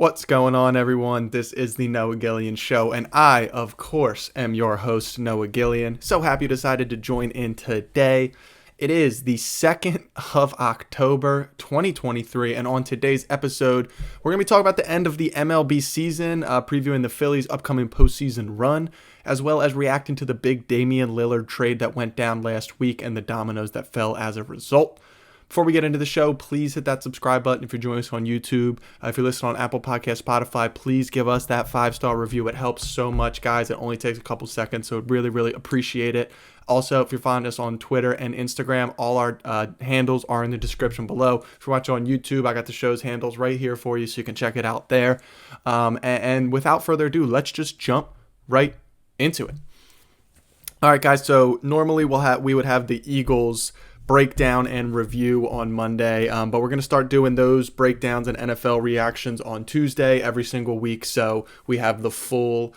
What's going on, everyone? This is the Noah Gillian Show, and I, of course, am your host, Noah Gillian. So happy you decided to join in today. It is the 2nd of October, 2023, and on today's episode, we're going to be talking about the end of the MLB season, previewing the Phillies' upcoming postseason run, as well as reacting to the big Damien Lillard trade that went down last week and the dominoes that fell as a result. Before we get into the show, please hit that subscribe button if you're joining us on YouTube. If you're listening on Apple Podcasts, Spotify, please give us that 5-star review. It helps so much, guys. It only takes a couple seconds, so really, really appreciate it. Also, if you're following us on Twitter and Instagram, all our handles are in the description below. If you're watching on YouTube, I got the show's handles right here for you, so you can check it out there. And without further ado, let's just jump right into it. All right, guys. So normally we would have the Eagles breakdown and review on Monday, but we're going to start doing those breakdowns and NFL reactions on Tuesday every single week, so we have the full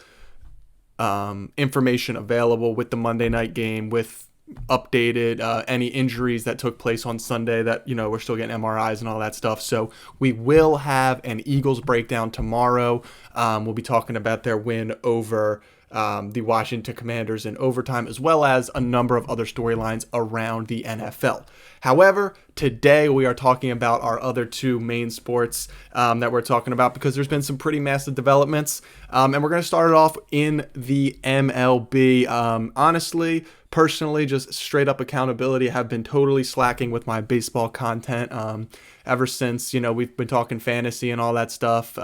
information available with the Monday night game, with updated any injuries that took place on Sunday that, we're still getting MRIs and all that stuff. So we will have an Eagles breakdown tomorrow. We'll be talking about their win over the Washington Commanders in overtime, as well as a number of other storylines around the NFL. However, today we are talking about our other two main sports that we're talking about, because there's been some pretty massive developments, and we're going to start it off in the MLB. Honestly, personally, just straight up accountability, I have been totally slacking with my baseball content ever since, we've been talking fantasy and all that stuff.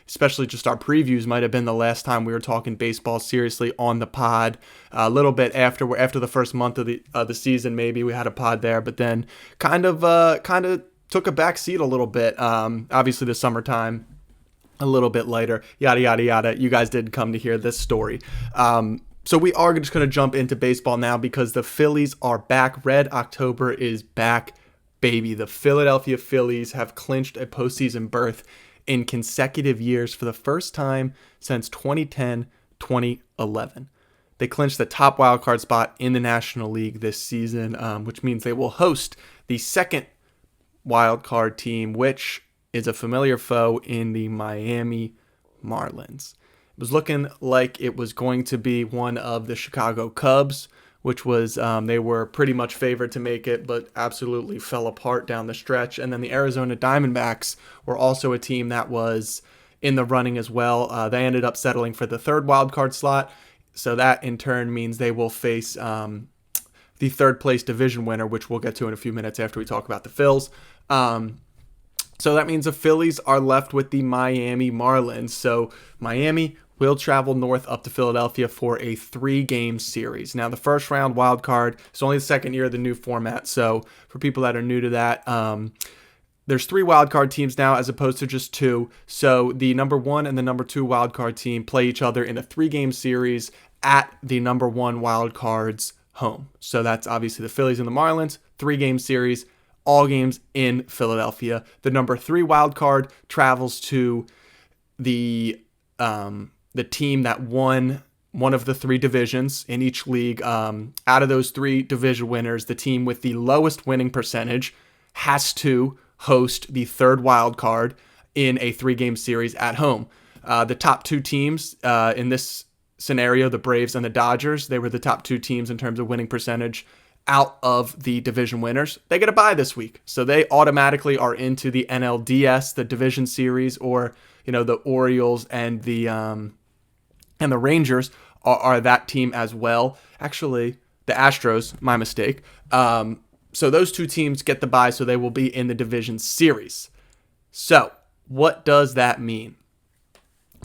Especially just our previews might have been the last time we were talking baseball seriously on the pod. A little bit after the first month of the season, maybe we had a pod there, but then kind of took a back seat a little bit. Obviously the summertime, a little bit later, yada yada yada. You guys did come to hear this story. So we are just going to jump into baseball now, because the Phillies are back. Red October is back, baby. The Philadelphia Phillies have clinched a postseason berth in consecutive years for the first time since 2010-2011. They clinched the top wildcard spot in the National League this season, which means they will host the second wildcard team, which is a familiar foe in the Miami Marlins. It was looking like it was going to be one of the Chicago Cubs, which was they were pretty much favored to make it, but absolutely fell apart down the stretch. And then the Arizona Diamondbacks were also a team that was in the running as well. They ended up settling for the third wildcard slot, so that in turn means they will face the third place division winner, which we'll get to in a few minutes after we talk about the Phils. So that means the Phillies are left with the Miami Marlins. So Miami will travel north up to Philadelphia for a 3-game series. Now, the first round wild card is only the second year of the new format. So for people that are new to that, there's 3 wild card teams now as opposed to just 2. So the number 1 and the number 2 wild card team play each other in a 3-game series at the number 1 wild card's home. So that's obviously the Phillies and the Marlins, 3-game series, all games in Philadelphia. The number 3 wild card travels to the team that won one of the 3 divisions in each league. Out of those 3 division winners, the team with the lowest winning percentage has to host the third wild card in a 3-game series at home. The top 2 teams in this scenario, the Braves and the Dodgers, they were the top 2 teams in terms of winning percentage out of the division winners. They get a bye this week, so they automatically are into the NLDS, the division series, or the Orioles and the Rangers are that team as well. Actually, the Astros, my mistake. So those 2 teams get the bye, so they will be in the division series. So what does that mean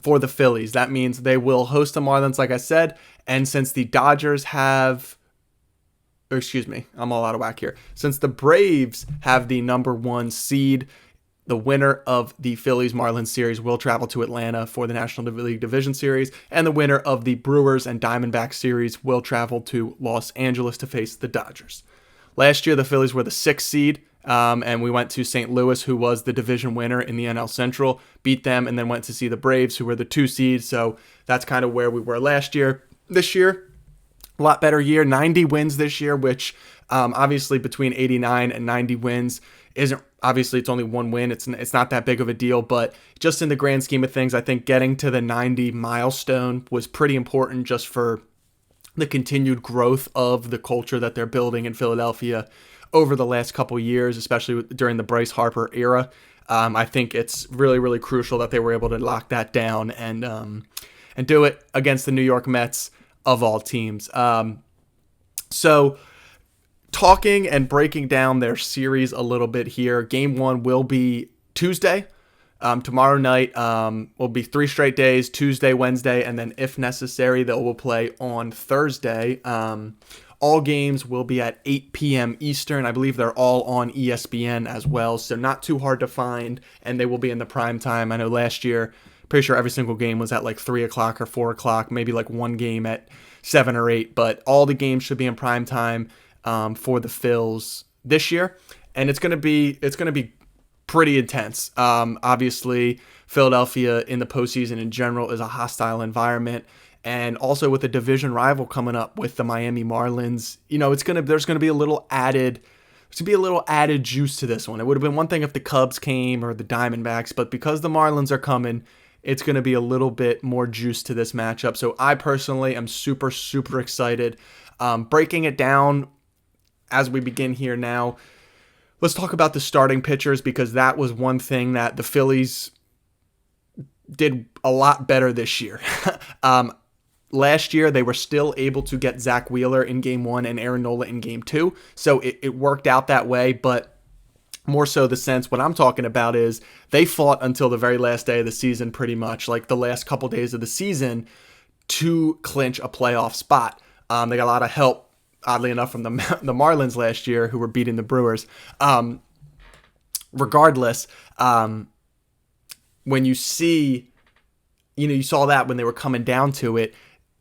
for the Phillies? That means they will host the Marlins, like I said, and since the Dodgers have... Excuse me, I'm all out of whack here. Since the Braves have the number 1 seed, the winner of the Phillies-Marlins series will travel to Atlanta for the National League Division Series, and the winner of the Brewers and Diamondbacks series will travel to Los Angeles to face the Dodgers. Last year, the Phillies were the 6th seed, and we went to St. Louis, who was the division winner in the NL Central, beat them, and then went to see the Braves, who were the 2 seed, so that's kind of where we were last year. This year, a lot better year, 90 wins this year, which obviously between 89 and 90 wins isn't Obviously, it's only one win. It's not that big of a deal, but just in the grand scheme of things, I think getting to the 90 milestone was pretty important just for the continued growth of the culture that they're building in Philadelphia over the last couple years, especially during the Bryce Harper era. I think it's really, really crucial that they were able to lock that down and do it against the New York Mets of all teams. So talking and breaking down their series a little bit here. Game 1 will be Tuesday. Tomorrow night will be 3 straight days, Tuesday, Wednesday, and then if necessary, they will play on Thursday. All games will be at 8 p.m. Eastern. I believe they're all on ESPN as well, so not too hard to find, and they will be in the prime time. I know last year, pretty sure every single game was at like 3 o'clock or 4 o'clock, maybe like one game at 7 or 8, but all the games should be in prime time for the Phils this year, and it's gonna be pretty intense. Obviously, Philadelphia in the postseason in general is a hostile environment. And also with a division rival coming up with the Miami Marlins, there's gonna be a little added juice to this one. It would have been one thing if the Cubs came or the Diamondbacks, but because the Marlins are coming, it's gonna be a little bit more juice to this matchup. So I personally am super, super excited. Breaking it down as we begin here now, let's talk about the starting pitchers because that was one thing that the Phillies did a lot better this year. Last year, they were still able to get Zach Wheeler in Game 1 and Aaron Nola in Game 2, so it worked out that way, but more so the sense what I'm talking about is they fought until the very last day of the season pretty much, like the last couple days of the season, to clinch a playoff spot. They got a lot of help, oddly enough, from the Marlins last year who were beating the Brewers. Regardless, when you see, you saw that when they were coming down to it,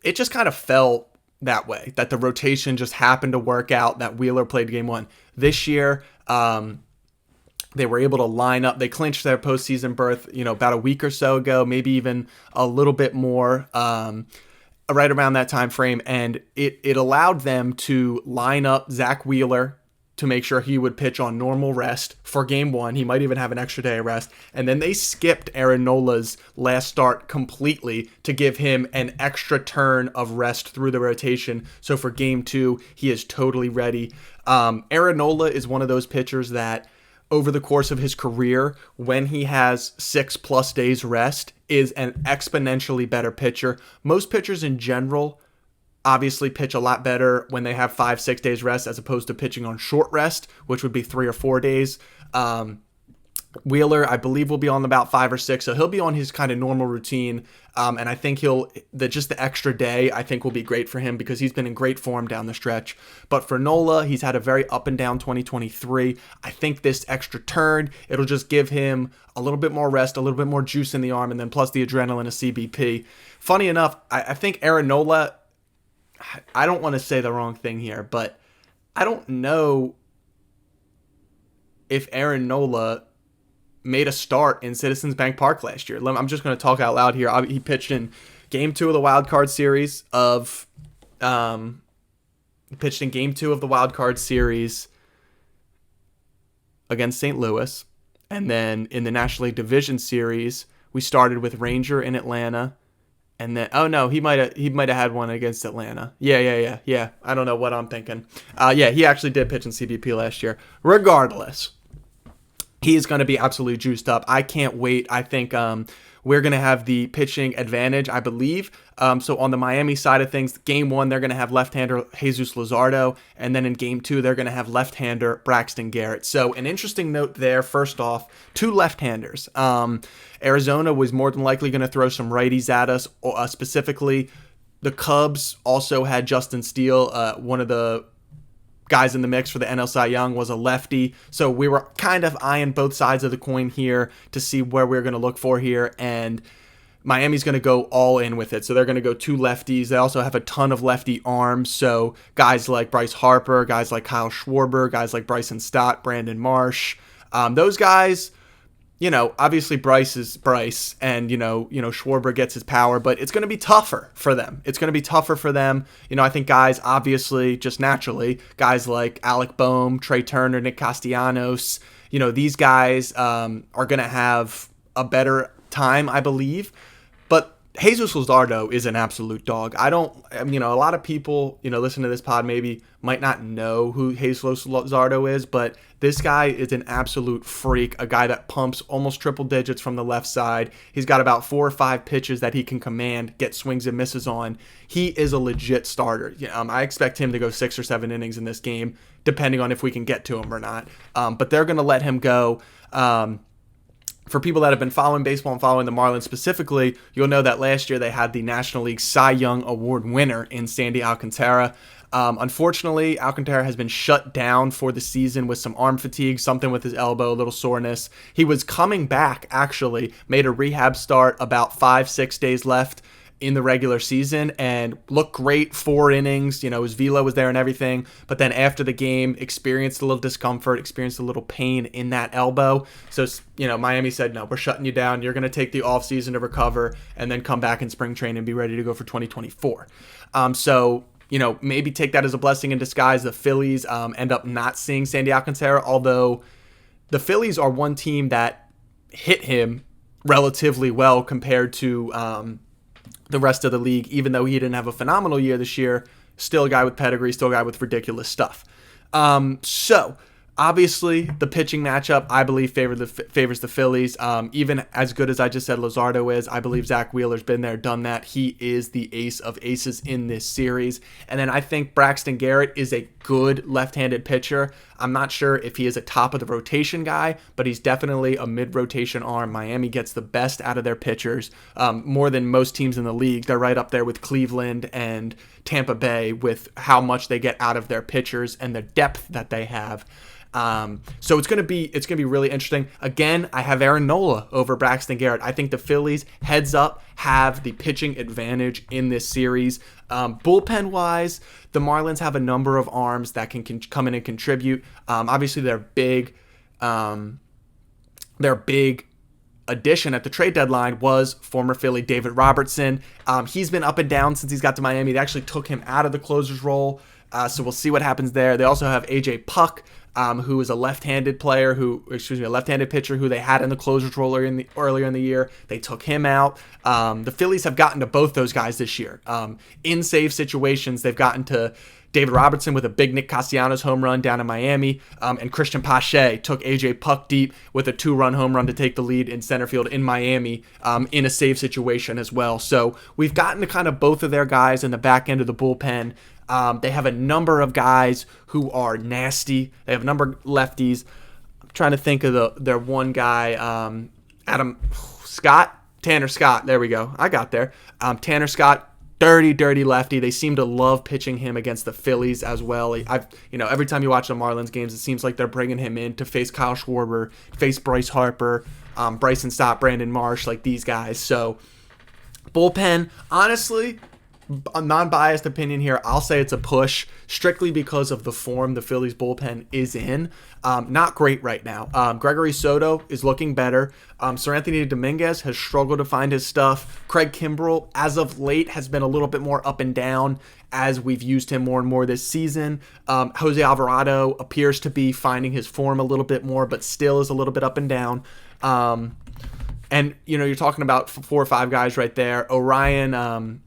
it just kind of felt that way, that the rotation just happened to work out, that Wheeler played Game 1. This year, they were able to line up. They clinched their postseason berth, about a week or so ago, maybe even a little bit more, right around that time frame, and it allowed them to line up Zach Wheeler to make sure he would pitch on normal rest for Game 1. He might even have an extra day of rest. And then they skipped Aaron Nola's last start completely to give him an extra turn of rest through the rotation. So for Game 2, he is totally ready. Aaron Nola is one of those pitchers that over the course of his career, when he has 6+ days rest, is an exponentially better pitcher. Most pitchers in general obviously pitch a lot better when they have 5-6 days rest as opposed to pitching on short rest, which would be 3 or 4 days. Wheeler, I believe, will be on about 5 or 6, so he'll be on his kind of normal routine, and I think just the extra day, I think, will be great for him because he's been in great form down the stretch. But for Nola, he's had a very up and down 2023. I think this extra turn, it'll just give him a little bit more rest, a little bit more juice in the arm, and then plus the adrenaline of CBP. Funny enough, I think Aaron Nola, I don't want to say the wrong thing here, but I don't know if Aaron Nola made a start in Citizens Bank Park last year. I'm just going to talk out loud here. He pitched in Game 2 of the Wild Card Series against St. Louis, and then in the National League Division Series, we started with Ranger in Atlanta. And then, he might have had one against Atlanta. Yeah. I don't know what I'm thinking. He actually did pitch in CBP last year. Regardless, he is going to be absolutely juiced up. I can't wait. I think we're going to have the pitching advantage, I believe. So on the Miami side of things, Game 1, they're going to have left-hander Jesus Luzardo. And then in Game 2, they're going to have left-hander Braxton Garrett. So an interesting note there, first off, 2 left-handers. Arizona was more than likely going to throw some righties at us. Specifically, the Cubs also had Justin Steele, one of the guys in the mix for the NL Cy Young, was a lefty. So we were kind of eyeing both sides of the coin here to see where we're going to look for here. And Miami's going to go all in with it. So they're going to go 2 lefties. They also have a ton of lefty arms. So guys like Bryce Harper, guys like Kyle Schwarber, guys like Bryson Stott, Brandon Marsh. Those guys obviously Bryce is Bryce, and Schwarber gets his power, but it's going to be tougher for them. I think guys, obviously, just naturally, guys like Alec Boehm, Trey Turner, Nick Castellanos, these guys are going to have a better time, I believe. But Jesus Luzardo is an absolute dog. A lot of people, listen to this pod maybe might not know who Jesus Luzardo is, but this guy is an absolute freak, a guy that pumps almost triple digits from the left side. He's got about 4 or 5 pitches that he can command, get swings and misses on. He is a legit starter. I expect him to go 6 or 7 innings in this game, depending on if we can get to him or not. But they're going to let him go. For people that have been following baseball and following the Marlins specifically, you'll know that last year they had the National League Cy Young Award winner in Sandy Alcantara. Unfortunately, Alcantara has been shut down for the season with some arm fatigue, something with his elbow, a little soreness. He was coming back, actually, made a rehab start about 5-6 days left in the regular season and looked great, 4 innings, his velo was there and everything, but then after the game experienced a little discomfort, experienced a little pain in that elbow. So, Miami said, no, we're shutting you down. You're going to take the off season to recover and then come back in spring training and be ready to go for 2024. Maybe take that as a blessing in disguise. The Phillies end up not seeing Sandy Alcantara, although the Phillies are one team that hit him relatively well compared to the rest of the league, even though he didn't have a phenomenal year this year. Still a guy with pedigree, still a guy with ridiculous stuff. So obviously the pitching matchup, I believe, favors the Phillies. Even as good as I just said Luzardo is, I believe Zach Wheeler's been there, done that. He is the ace of aces in this series. And then I think Braxton Garrett is a good left-handed pitcher. I'm not sure if he is a top of the rotation guy, but he's definitely a mid-rotation arm. Miami gets the best out of their pitchers, more than most teams in the league. They're right up there with Cleveland and Tampa Bay with how much they get out of their pitchers and the depth that they have. So it's gonna be really interesting. Again, I have Aaron Nola over Braxton Garrett. I think the Phillies, heads up, have the pitching advantage in this series. Bullpen wise, the Marlins have a number of arms that can come in and contribute. Obviously, their big addition at the trade deadline was former Philly David Robertson. He's been up and down since he's got to Miami. They actually took him out of the closer's role. So we'll see what happens there. They also have AJ Puck, who is a left-handed pitcher who they had in the closer's role earlier in the year. They took him out. The Phillies have gotten to both those guys this year. In save situations, they've gotten to David Robertson with a big Nick Castellanos home run down in Miami, and Christian Pache took AJ Puck deep with a 2-run home run to take the lead in center field in Miami, in a save situation as well. So we've gotten to kind of both of their guys in the back end of the bullpen. They have a number of guys who are nasty. They have a number of lefties. I'm trying to think of their one guy, Tanner Scott. There we go. I got there. Tanner Scott, dirty lefty. They seem to love pitching him against the Phillies as well. Every time you watch the Marlins games, it seems like they're bringing him in to face Kyle Schwarber, face Bryce Harper, Bryson Stott, Brandon Marsh, like these guys. So bullpen, honestly, a non-biased opinion here, I'll say it's a push strictly because of the form the Phillies bullpen is in. Not great right now. Gregory Soto is looking better. Sir Anthony Dominguez has struggled to find his stuff. Craig Kimbrell, as of late, has been a little bit more up and down as we've used him more and more this season. Jose Alvarado appears to be finding his form a little bit more, but still is a little bit up and down. And, you're talking about 4 or 5 guys right there. Orion,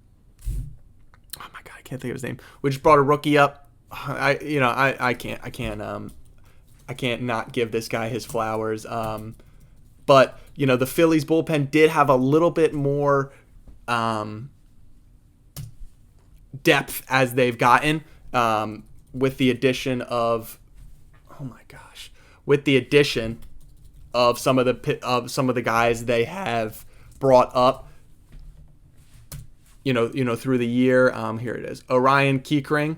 can't think of his name. We just brought a rookie up. I can't not give this guy his flowers. But the Phillies bullpen did have a little bit more depth as they've gotten with the addition of some of the guys they have brought up. Through the year. Here it is. Orion Kiekring,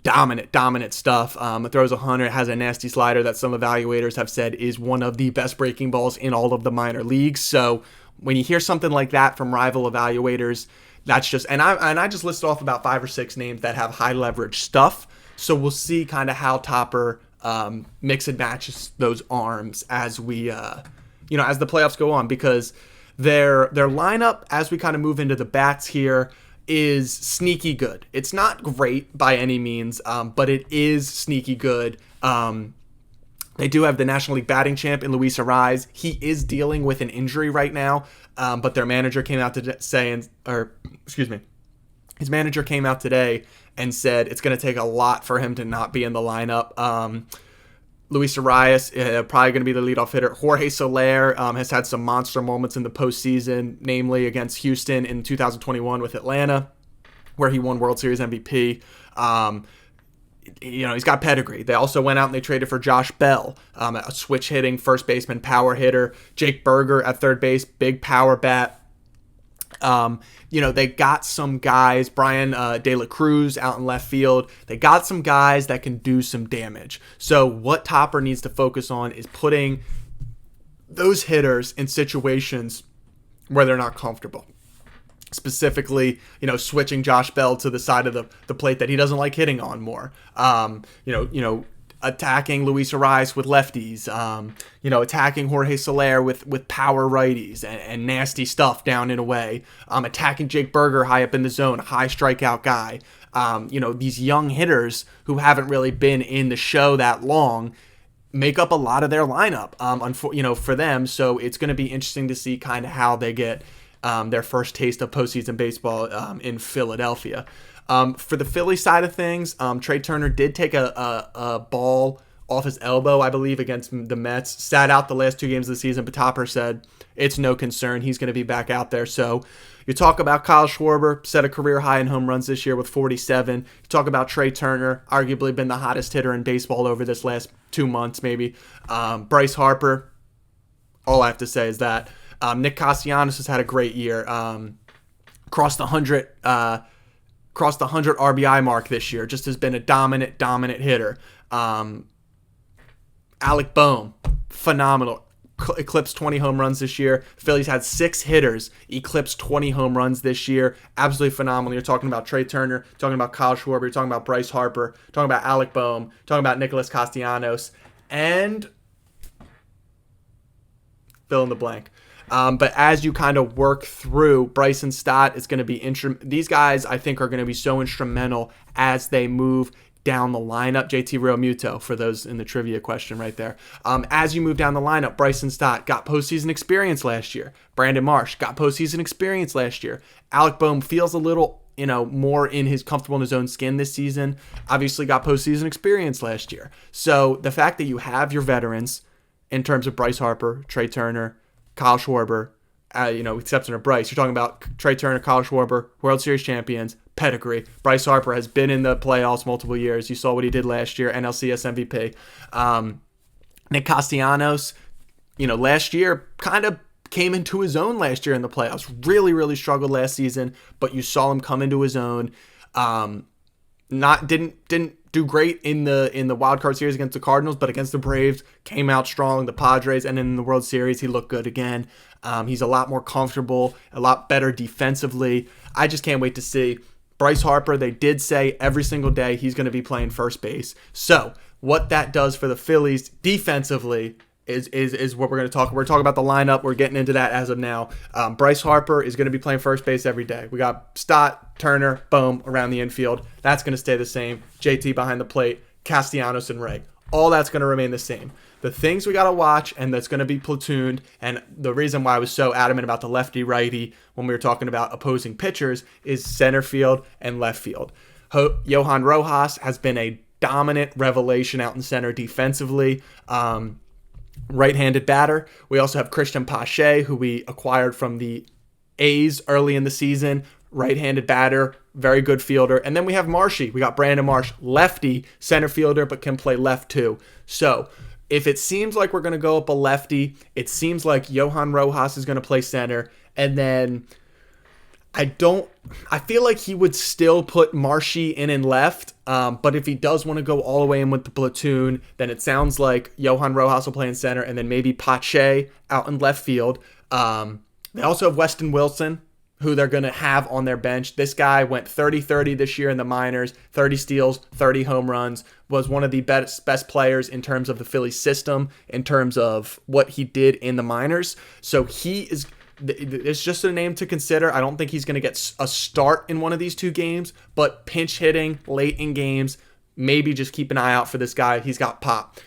dominant stuff. Throws 100, has a nasty slider that some evaluators have said is one of the best breaking balls in all of the minor leagues. So when you hear something like that from rival evaluators, that's just, and I just listed off about 5 or 6 names that have high leverage stuff. So we'll see kind of how Topper mix and matches those arms as we as the playoffs go on, because their lineup, as we kind of move into the bats here, is sneaky good. It's not great by any means, but it is sneaky good. They do have the National League batting champ in Luis Arraez. He is dealing with an injury right now, but their manager came out to say, his manager came out today and said it's going to take a lot for him to not be in the lineup. Luis Arraez, probably going to be the leadoff hitter. Jorge Soler has had some monster moments in the postseason, namely against Houston in 2021 with Atlanta, where he won World Series MVP. He's got pedigree. They also went out and they traded for Josh Bell, a switch hitting first baseman, power hitter. Jake Berger at third base, big power bat. They got some guys, Brian De La Cruz out in left field. They got some guys that can do some damage. So what Topper needs to focus on is putting those hitters in situations where they're not comfortable. Specifically, switching Josh Bell to the side of the plate that he doesn't like hitting on more. Attacking Luis Arraez with lefties, attacking Jorge Soler with power righties and nasty stuff down and away, attacking Jake Berger high up in the zone, high strikeout guy. These young hitters who haven't really been in the show that long make up a lot of their lineup, for them. So it's going to be interesting to see kind of how they get their first taste of postseason baseball in Philadelphia. For the Phillies side of things, Trey Turner did take a ball off his elbow, I believe, against the Mets. Sat out the last 2 games of the season, but Topper said it's no concern. He's going to be back out there. So you talk about Kyle Schwarber, set a career high in home runs this year with 47. You talk about Trey Turner, arguably been the hottest hitter in baseball over this last 2 months maybe. Bryce Harper, all I have to say is that. Nick Castellanos has had a great year. Crossed the 100 RBI mark this year. Just has been a dominant hitter. Alec Boehm, phenomenal. Eclipsed 20 home runs this year. The Phillies had 6 hitters eclipse 20 home runs this year. Absolutely phenomenal. You're talking about Trey Turner, talking about Kyle Schwarber, you're talking about Bryce Harper, talking about Alec Boehm, talking about Nicholas Castellanos, and fill in the blank. But as you kind of work through, Bryson Stott is going to be these guys I think are going to be so instrumental as they move down the lineup. JT Realmuto, for those in the trivia question right there. As you move down the lineup, Bryson Stott got postseason experience last year. Brandon Marsh got postseason experience last year. Alec Boehm feels a little, more comfortable in his own skin this season. Obviously got postseason experience last year. So the fact that you have your veterans in terms of Bryce Harper, Trey Turner, Kyle Schwarber, exception of Bryce. You're talking about Trey Turner, Kyle Schwarber, World Series champions, pedigree. Bryce Harper has been in the playoffs multiple years. You saw what he did last year, NLCS MVP. Nick Castellanos, last year kind of came into his own last year in the playoffs. Really, really struggled last season, but you saw him come into his own. Didn't do great in the wild card series against the Cardinals, but against the Braves came out strong. The Padres, and in the World Series he looked good again. He's a lot more comfortable, a lot better defensively. I just can't wait to see Bryce Harper. They did say every single day he's going to be playing first base. So what that does for the Phillies defensively is what we're going to talk. We're talking about the lineup. We're getting into that as of now. Bryce Harper is going to be playing first base every day. We got Stott, Turner, Boehm around the infield. That's going to stay the same. JT behind the plate, Castellanos and Ray. All that's going to remain the same. The things we got to watch, and that's going to be platooned, and the reason why I was so adamant about the lefty-righty when we were talking about opposing pitchers is center field and left field. Johan Rojas has been a dominant revelation out in center defensively. Right-handed batter. We also have Christian Pache, who we acquired from the A's early in the season. Right-handed batter, very good fielder. And then we have Marshy. We got Brandon Marsh, lefty center fielder, but can play left too. So if it seems like we're going to go up a lefty, it seems like Johan Rojas is going to play center. And then I feel like he would still put Marshy in left, but if he does want to go all the way in with the platoon, then it sounds like Johan Rojas will play in center, and then maybe Pache out in left field. They also have Weston Wilson who they're going to have on their bench. This guy went 30-30 this year in the minors, 30 steals, 30 home runs, was one of the best players in terms of the Phillies system, in terms of what he did in the minors. So it's just a name to consider. I don't think he's going to get a start in one of these two games, but pinch hitting late in games, maybe just keep an eye out for this guy. He's got pop.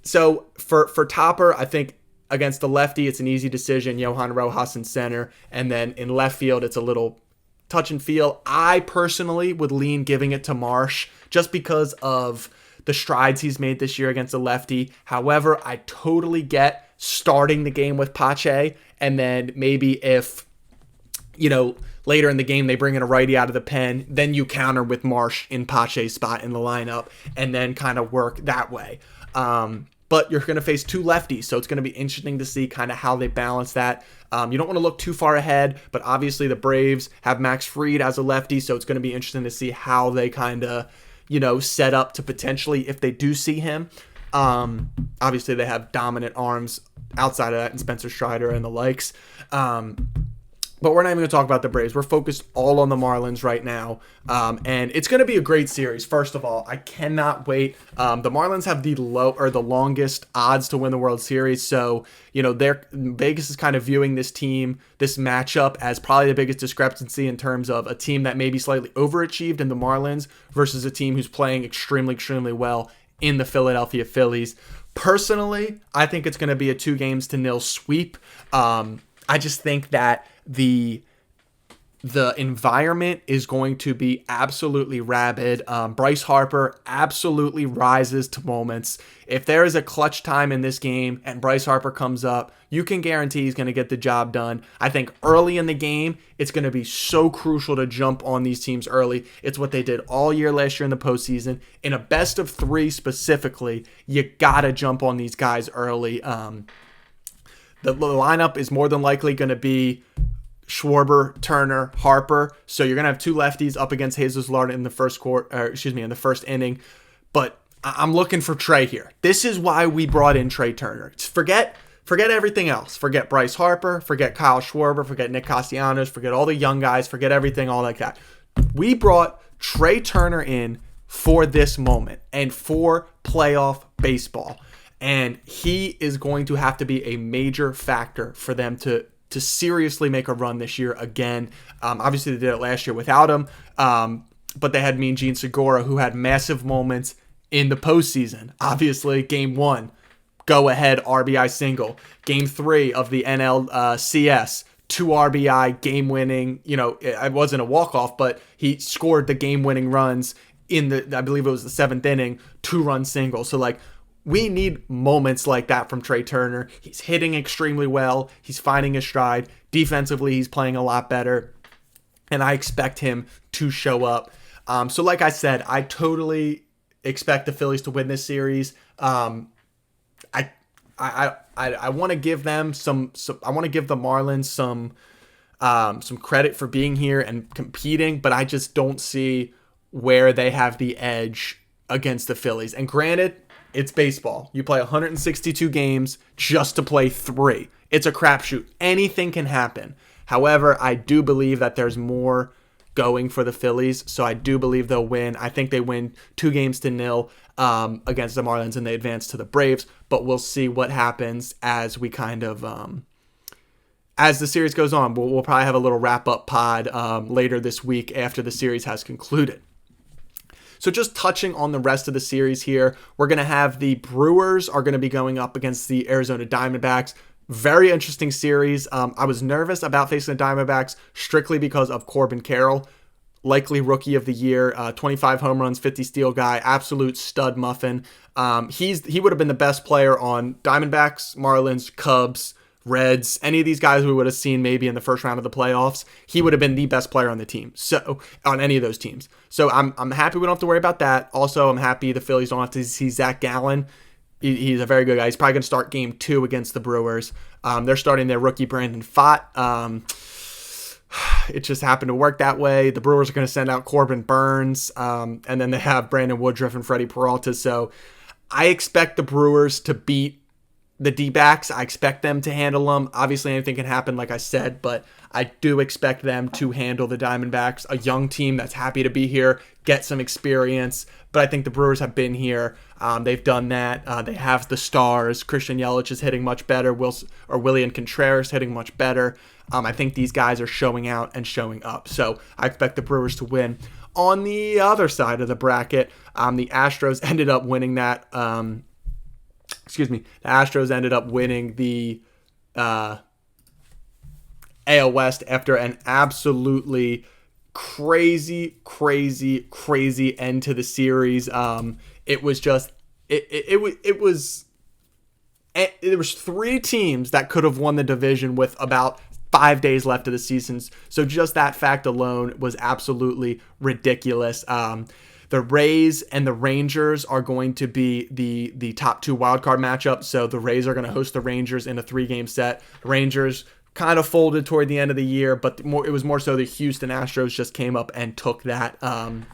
So for Topper, I think against the lefty, it's an easy decision. Johan Rojas in center. And then in left field, it's a little touch and feel. I personally would lean giving it to Marsh just because of the strides he's made this year against the lefty. However, I totally get starting the game with Pache. And then maybe if, later in the game they bring in a righty out of the pen, then you counter with Marsh in Pache's spot in the lineup and then kind of work that way. But you're going to face two lefties, so it's going to be interesting to see kind of how they balance that. You don't want to look too far ahead, but obviously the Braves have Max Fried as a lefty, so it's going to be interesting to see how they kind of, set up to potentially, if they do see him. Obviously they have dominant arms outside of that in Spencer Strider and the likes. But we're not even going to talk about the Braves. We're focused all on the Marlins right now. And it's going to be a great series. First of all, I cannot wait. The Marlins have the longest odds to win the World Series. So, Vegas is kind of viewing this matchup as probably the biggest discrepancy in terms of a team that maybe slightly overachieved in the Marlins versus a team who's playing extremely, extremely well in the Philadelphia Phillies. Personally, I think it's going to be a 2-0 sweep. I just think that the environment is going to be absolutely rabid. Bryce Harper absolutely rises to moments. If there is a clutch time in this game and Bryce Harper comes up, you can guarantee he's going to get the job done. I think early in the game, it's going to be so crucial to jump on these teams early. It's what they did all year last year in the postseason. In a best of 3 specifically, you got to jump on these guys early. The lineup is more than likely going to be Schwarber, Turner, Harper. So you're going to have two lefties up against Jesus Lillard in the first inning. But I'm looking for Trey here. This is why we brought in Trey Turner. Forget everything else. Forget Bryce Harper. Forget Kyle Schwarber. Forget Nick Castellanos. Forget all the young guys. Forget everything, all like that. We brought Trey Turner in for this moment and for playoff baseball. And he is going to have to be a major factor for them to seriously make a run this year again. Obviously, they did it last year without him. But they had Mean Gene Segura, who had massive moments in the postseason. Obviously, Game 1, go-ahead RBI single. Game 3 of the NLCS, 2 RBI, game-winning. It wasn't a walk-off, but he scored the game-winning runs in I believe it was the 7th inning, 2-run single. So, we need moments like that from Trey Turner. He's hitting extremely well. He's finding his stride. Defensively, he's playing a lot better. And I expect him to show up. So like I said, I totally expect the Phillies to win this series. I want to give them I want to give the Marlins some credit for being here and competing, but I just don't see where they have the edge against the Phillies. And granted, it's baseball. You play 162 games just to play 3. It's a crapshoot. Anything can happen. However, I do believe that there's more going for the Phillies, so I do believe they'll win. I think they win 2-0 against the Marlins and they advance to the Braves, but we'll see what happens as we kind of as the series goes on. We'll probably have a little wrap-up pod later this week after the series has concluded. So just touching on the rest of the series here, we're going to have the Brewers are going to be going up against the Arizona Diamondbacks. Very interesting series. I was nervous about facing the Diamondbacks strictly because of Corbin Carroll, likely rookie of the year, 25 home runs, 50 steal guy, absolute stud muffin. He would have been the best player on Diamondbacks, Marlins, Cubs, Reds, any of these guys we would have seen maybe in the first round of the playoffs. He would have been the best player on the team. So on any of those teams. So I'm happy we don't have to worry about that. Also, I'm happy the Phillies don't have to see Zach Gallen. He's a very good guy. He's probably going to start Game 2 against the Brewers. They're starting their rookie Brandon Pfaadt. It just happened to work that way. The Brewers are going to send out Corbin Burns, and then they have Brandon Woodruff and Freddie Peralta. So I expect the Brewers to beat the D-backs, I expect them to handle them. Obviously, anything can happen, like I said, but I do expect them to handle the Diamondbacks, a young team that's happy to be here, get some experience. But I think the Brewers have been here. They've done that. They have the stars. Christian Yelich is hitting much better. William Contreras hitting much better. I think these guys are showing out and showing up. So I expect the Brewers to win. On the other side of the bracket, the Astros ended up winning that. The Astros ended up winning the AL West after an absolutely crazy end to the series. It was just there was 3 teams that could have won the division with about 5 days left of the season. So just that fact alone was absolutely ridiculous. The Rays and the Rangers are going to be the top 2 wildcard matchups. So the Rays are going to host the Rangers in a 3-game set. The Rangers kind of folded toward the end of the year, but it was more so the Houston Astros just came up and took that. And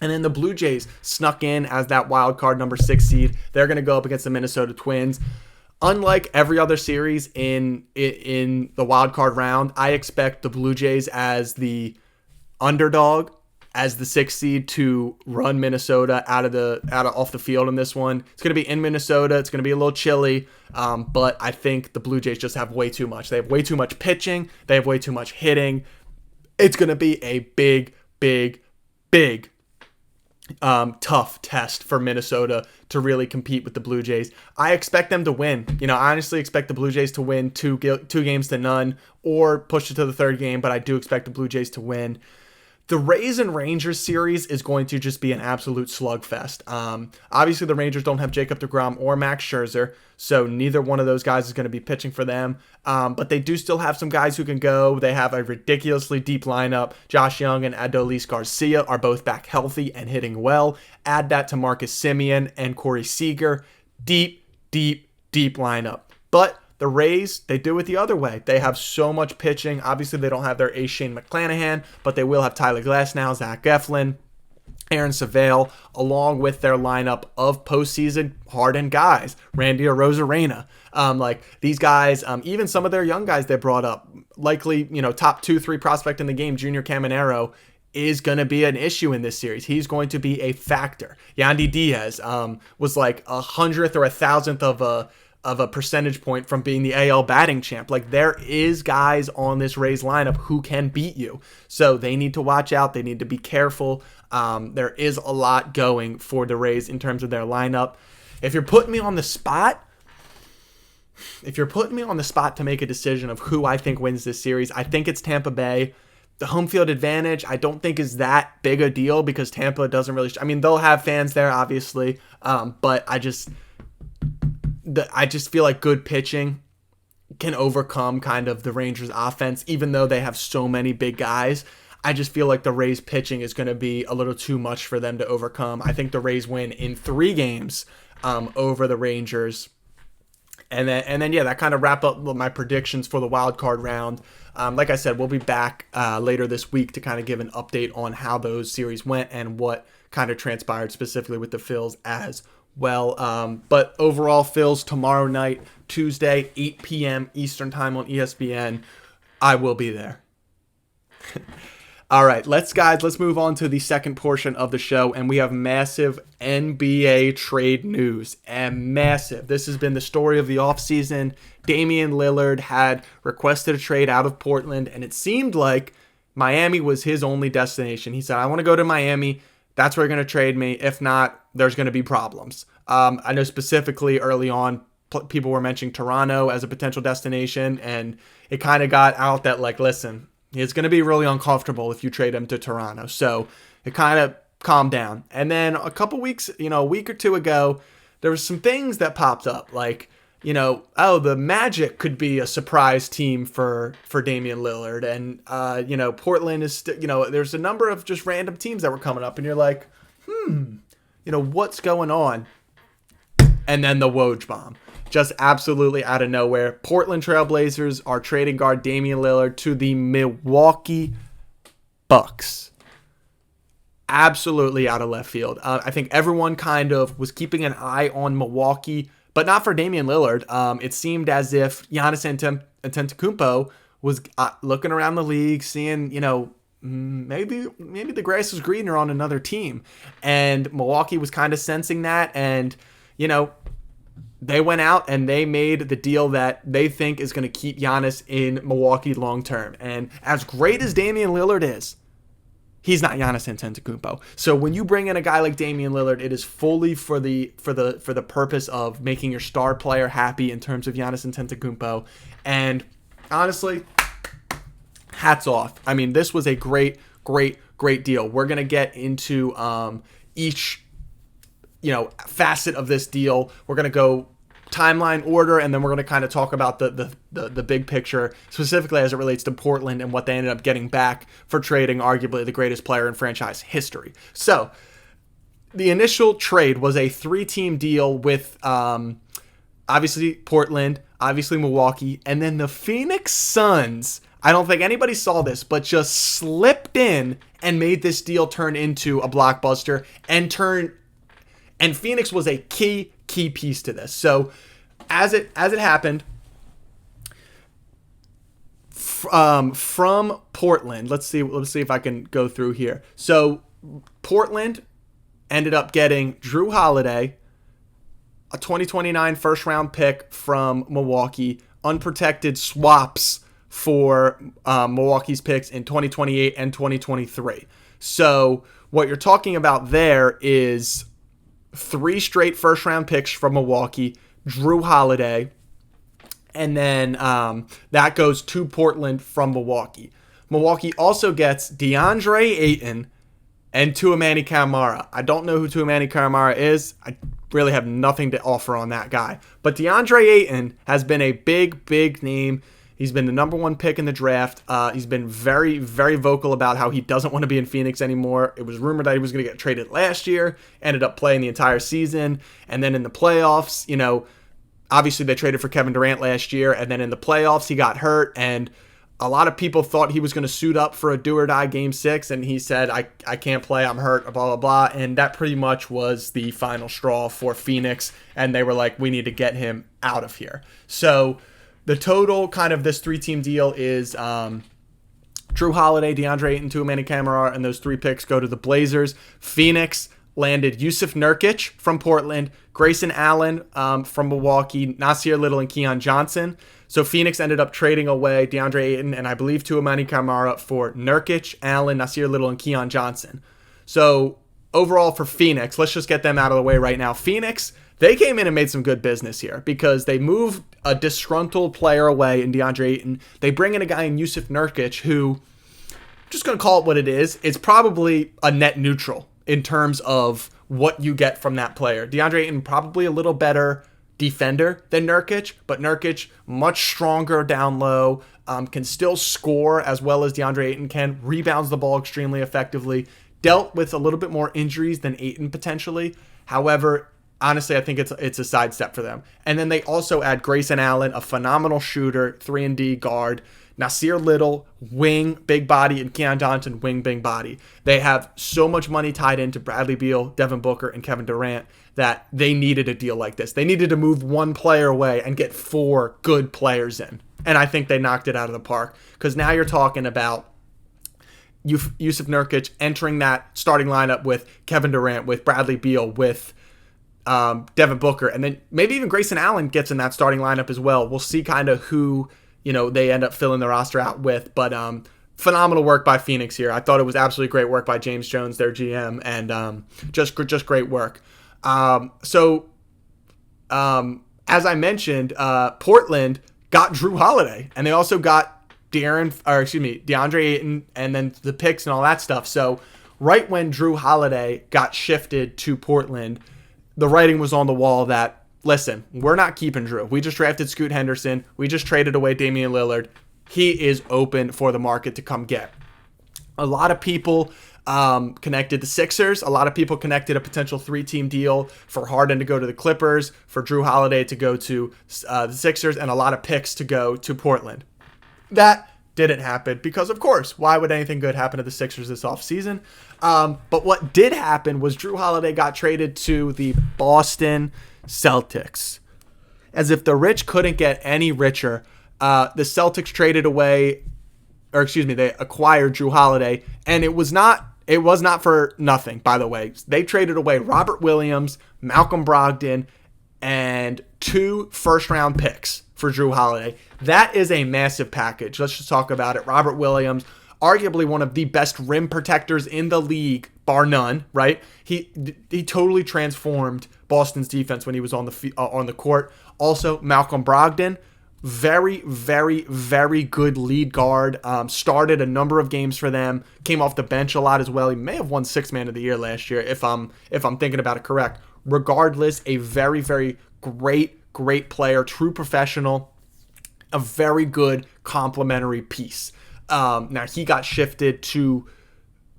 then the Blue Jays snuck in as that wild card number 6 seed. They're going to go up against the Minnesota Twins. Unlike every other series in the wild card round, I expect the Blue Jays as the underdog, as the 6th seed, to run Minnesota off the field in this one. It's going to be in Minnesota. It's going to be a little chilly, but I think the Blue Jays just have way too much. They have way too much pitching. They have way too much hitting. It's going to be a big tough test for Minnesota to really compete with the Blue Jays. I expect them to win. I honestly expect the Blue Jays to win 2 games to none or push it to the 3rd game, but I do expect the Blue Jays to win. The Rays and Rangers series is going to just be an absolute slugfest. Obviously, the Rangers don't have Jacob deGrom or Max Scherzer, so neither one of those guys is going to be pitching for them. But they do still have some guys who can go. They have a ridiculously deep lineup. Josh Young and Adolis Garcia are both back healthy and hitting well. Add that to Marcus Semien and Corey Seager. Deep lineup. But the Rays, they do it the other way. They have so much pitching. Obviously, they don't have their ace Shane McClanahan, but they will have Tyler Glasnow, Zach Eflin, Aaron Savale, along with their lineup of postseason hardened guys. Randy Arozarena. These guys, even some of their young guys they brought up, likely, top 2-3 prospect in the game, Junior Caminero, is going to be an issue in this series. He's going to be a factor. Yandy Diaz was like 100th or 1,000th of a percentage point from being the AL batting champ. There is guys on this Rays lineup who can beat you. So they need to watch out. They need to be careful. There is a lot going for the Rays in terms of their lineup. If you're putting me on the spot to make a decision of who I think wins this series, I think it's Tampa Bay. The home field advantage, I don't think is that big a deal because Tampa doesn't really... they'll have fans there, obviously, but I just feel like good pitching can overcome kind of the Rangers offense, even though they have so many big guys. I just feel like the Rays pitching is going to be a little too much for them to overcome. I think the Rays win in 3 games over the Rangers. And then that kind of wrap up my predictions for the wild card round. Like I said, we'll be back later this week to kind of give an update on how those series went and what kind of transpired specifically with the Phils as well. But overall, Phils tomorrow night, Tuesday, 8 p.m. Eastern time on ESPN. I will be there. All right, let's move on to the second portion of the show, and we have massive NBA trade news. And massive. This has been the story of the offseason. Damien Lillard had requested a trade out of Portland, and it seemed like Miami was his only destination. He said, I want to go to Miami. That's where you're going to trade me. If not, there's going to be problems. I know specifically early on, people were mentioning Toronto as a potential destination, and it kind of got out that, listen, it's going to be really uncomfortable if you trade him to Toronto. So it kind of calmed down. And then a couple weeks, a week or 2 ago, there was some things that popped up. The Magic could be a surprise team for Damian Lillard. And, Portland is, there's a number of just random teams that were coming up. And you're like, what's going on? And then the Woj bomb. Just absolutely out of nowhere. Portland Trailblazers are trading guard Damian Lillard to the Milwaukee Bucks. Absolutely out of left field. I think everyone kind of was keeping an eye on Milwaukee but not for Damian Lillard. It seemed as if Giannis Antetokounmpo was looking around the league, seeing, maybe the grass is greener on another team. And Milwaukee was kind of sensing that. And, they went out and they made the deal that they think is going to keep Giannis in Milwaukee long term. And as great as Damian Lillard is, he's not Giannis Antetokounmpo. So when you bring in a guy like Damian Lillard, it is fully for the purpose of making your star player happy in terms of Giannis Antetokounmpo. And honestly, hats off. I mean, this was a great deal. We're going to get into each facet of this deal. We're going to go timeline order, and then we're going to kind of talk about the big picture, specifically as it relates to Portland and what they ended up getting back for trading arguably the greatest player in franchise history. So the initial trade was a 3-team deal with obviously Portland, obviously Milwaukee, and then the Phoenix Suns. I don't think anybody saw this, but just slipped in and made this deal turn into a blockbuster and Phoenix was a key piece to this. So as it happened, from Portland, let's see if I can go through here. So Portland ended up getting Drew Holiday, a 2029 first round pick from Milwaukee, unprotected swaps for Milwaukee's picks in 2028 and 2023. So what you're talking about there is 3 straight first round picks from Milwaukee, Drew Holiday, and then that goes to Portland from Milwaukee. Milwaukee also gets DeAndre Ayton and Tuamani Camara. I don't know who Tuamani Camara is. I really have nothing to offer on that guy. But DeAndre Ayton has been a big name. He's been the number 1 pick in the draft. He's been very vocal about how he doesn't want to be in Phoenix anymore. It was rumored that he was going to get traded last year, ended up playing the entire season. And then in the playoffs, obviously they traded for Kevin Durant last year. And then in the playoffs, he got hurt. And a lot of people thought he was going to suit up for a do-or-die Game 6. And he said, I can't play, I'm hurt, blah, blah, blah. And that pretty much was the final straw for Phoenix. And they were like, we need to get him out of here. So the total kind of this 3-team deal is Drew Holiday, DeAndre Ayton, Tuamani Camara, and those 3 picks go to the Blazers. Phoenix landed Yusuf Nurkic from Portland, Grayson Allen from Milwaukee, Nasir Little, and Keon Johnson. So Phoenix ended up trading away DeAndre Ayton and I believe Tuamani Camara for Nurkic, Allen, Nasir Little, and Keon Johnson. So overall for Phoenix, let's just get them out of the way right now. Phoenix, they came in and made some good business here because they moved a disgruntled player away in DeAndre Ayton. They bring in a guy in Yusuf Nurkic who, I'm just going to call it what it is. It's probably a net neutral in terms of what you get from that player. DeAndre Ayton probably a little better defender than Nurkic, but Nurkic much stronger down low, can still score as well as DeAndre Ayton can, rebounds the ball extremely effectively, dealt with a little bit more injuries than Ayton potentially. However, honestly, I think it's a sidestep for them. And then they also add Grayson Allen, a phenomenal shooter, 3-and-D guard, Nasir Little, wing, big body, and Keon Johnson, wing, big body. They have so much money tied into Bradley Beal, Devin Booker, and Kevin Durant that they needed a deal like this. They needed to move 1 player away and get 4 good players in. And I think they knocked it out of the park because now you're talking about Yusuf Nurkic entering that starting lineup with Kevin Durant, with Bradley Beal, with Devin Booker, and then maybe even Grayson Allen gets in that starting lineup as well. We'll see kind of who they end up filling the roster out with, but phenomenal work by Phoenix here. I thought it was absolutely great work by James Jones, their GM, and just great work. So as I mentioned, Portland got Drew Holiday, and they also got DeAndre Ayton, and then the picks and all that stuff. So right when Drew Holiday got shifted to Portland, the writing was on the wall that, listen, we're not keeping Drew. We just drafted Scoot Henderson. We just traded away Damian Lillard. He is open for the market to come get. A lot of people connected the Sixers. A lot of people connected a potential 3-team deal for Harden to go to the Clippers, for Drew Holiday to go to the Sixers, and a lot of picks to go to Portland. That didn't happen because, of course, why would anything good happen to the Sixers this offseason? But what did happen was Drew Holiday got traded to the Boston Celtics. as if the rich couldn't get any richer, the Celtics they acquired Drew Holiday, and it was not for nothing, by the way. They traded away Robert Williams, Malcolm Brogdon, and 2 first-round picks for Drew Holiday. That is a massive package. Let's just talk about it. Robert Williams, arguably one of the best rim protectors in the league, bar none, right? He totally transformed Boston's defense when he was on the court. Also, Malcolm Brogdon, very, very, very good lead guard. Started a number of games for them. Came off the bench a lot as well. He may have won Sixth Man of the Year last year, if I'm thinking about it correct. Regardless, a very, very great player, true professional, a very good complementary piece. Now he got shifted to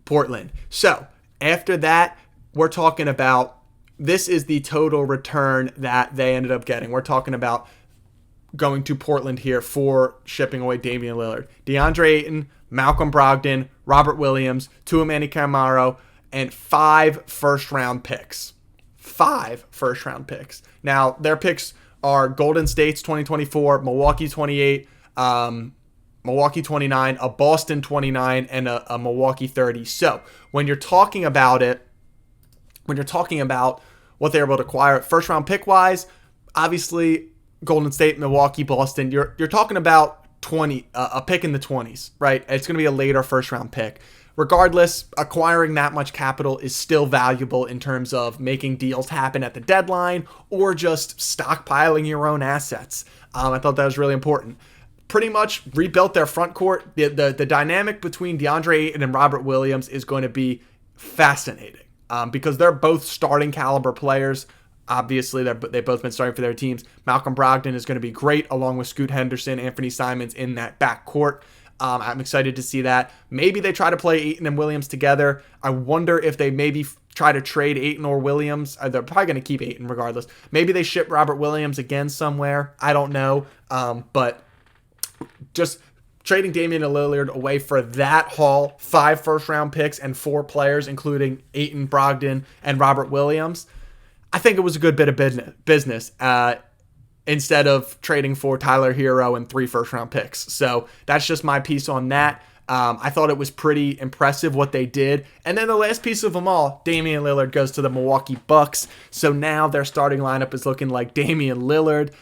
Portland. So after that, we're talking about, this is the total return that they ended up getting. We're talking about going to Portland here for shipping away Damien Lillard, DeAndre Ayton, Malcolm Brogdon, Robert Williams, Tuamani Camaro, and 5 first-round picks. 5 first-round picks. Now, their picks are Golden State's 2024, Milwaukee 28, Milwaukee 29, a Boston 29, and a Milwaukee 30. So when you're talking about what they're able to acquire first-round pick-wise, obviously Golden State, Milwaukee, Boston, you're talking about a pick in the 20s, right? It's going to be a later first-round pick. Regardless, acquiring that much capital is still valuable in terms of making deals happen at the deadline or just stockpiling your own assets. I thought that was really important. Pretty much rebuilt their front court. The dynamic between DeAndre Ayton and Robert Williams is going to be fascinating because they're both starting caliber players. Obviously, they've both been starting for their teams. Malcolm Brogdon is going to be great along with Scoot Henderson, Anthony Simons in that backcourt. I'm excited to see that. Maybe they try to play Ayton and Williams together. I wonder if they maybe try to trade Ayton or Williams. They're probably going to keep Ayton regardless. Maybe they ship Robert Williams again somewhere. I don't know. But just trading Damien Lillard away for that haul, 5 first-round picks and 4 players, including Ayton, Brogdon, and Robert Williams, I think it was a good bit of business instead of trading for Tyler Hero and 3 first-round picks. So that's just my piece on that. I thought it was pretty impressive what they did. And then the last piece of them all, Damian Lillard goes to the Milwaukee Bucks. So now their starting lineup is looking like Damian Lillard,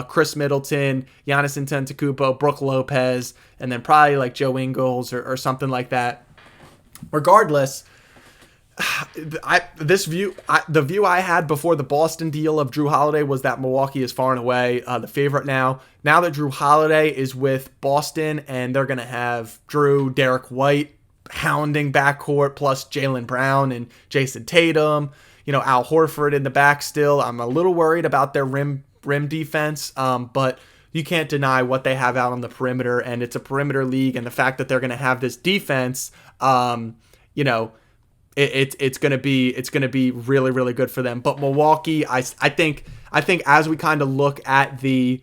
Chris Middleton, Giannis Antetokounmpo, Brook Lopez, and then probably like Joe Ingles or something like that. Regardless, the view I had before the Boston deal of Drew Holiday was that Milwaukee is far and away the favorite now. Now that Drew Holiday is with Boston and they're going to have Drew, Derek White, hounding backcourt, plus Jaylen Brown and Jason Tatum, Al Horford in the back still. I'm a little worried about their rim defense, but you can't deny what they have out on the perimeter, and it's a perimeter league, and the fact that they're going to have this defense, it's gonna be really, really good for them. But Milwaukee, I think as we kind of look at the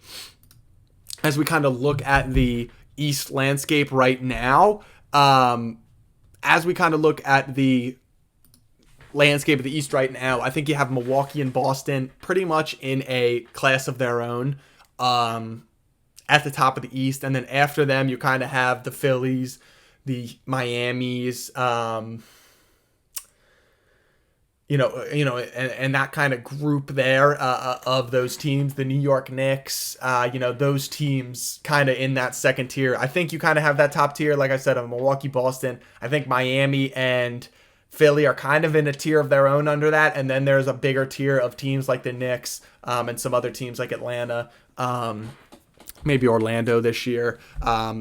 East landscape right now, I think you have Milwaukee and Boston pretty much in a class of their own at the top of the East, and then after them you kind of have the Phillies, the Miamis, and that kind of group there of those teams, the New York Knicks, those teams kind of in that second tier. I think you kind of have that top tier, like I said, of Milwaukee, Boston. I think Miami and Philly are kind of in a tier of their own under that, and then there's a bigger tier of teams like the Knicks and some other teams like Atlanta, maybe Orlando this year.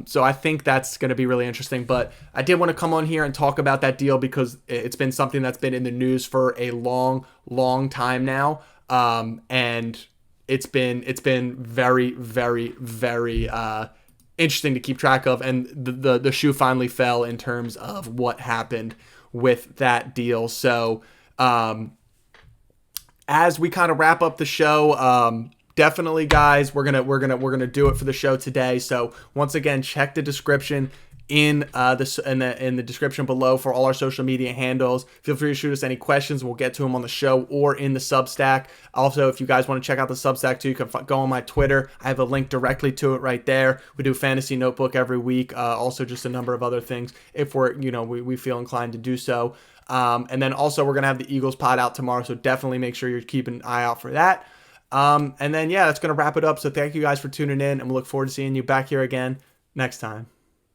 So I think that's going to be really interesting. But I did want to come on here and talk about that deal because it's been something that's been in the news for a long, long time now. And it's been very, very, very interesting to keep track of. And the shoe finally fell in terms of what happened with that deal. So as we kind of wrap up the show, definitely, guys, we're gonna do it for the show today. So once again, check the description. in the description below for all our social media handles. Feel free to shoot us any questions. We'll get to them on the show or in the Substack. Also, if you guys want to check out the Substack too, you can go on my Twitter. I have a link directly to it right there. We do Fantasy Notebook every week. Also, just a number of other things if we feel inclined to do so. And then also we're gonna have the Eagles pod out tomorrow, so definitely make sure you're keeping an eye out for that. And then that's gonna wrap it up. So thank you guys for tuning in, and we look forward to seeing you back here again next time.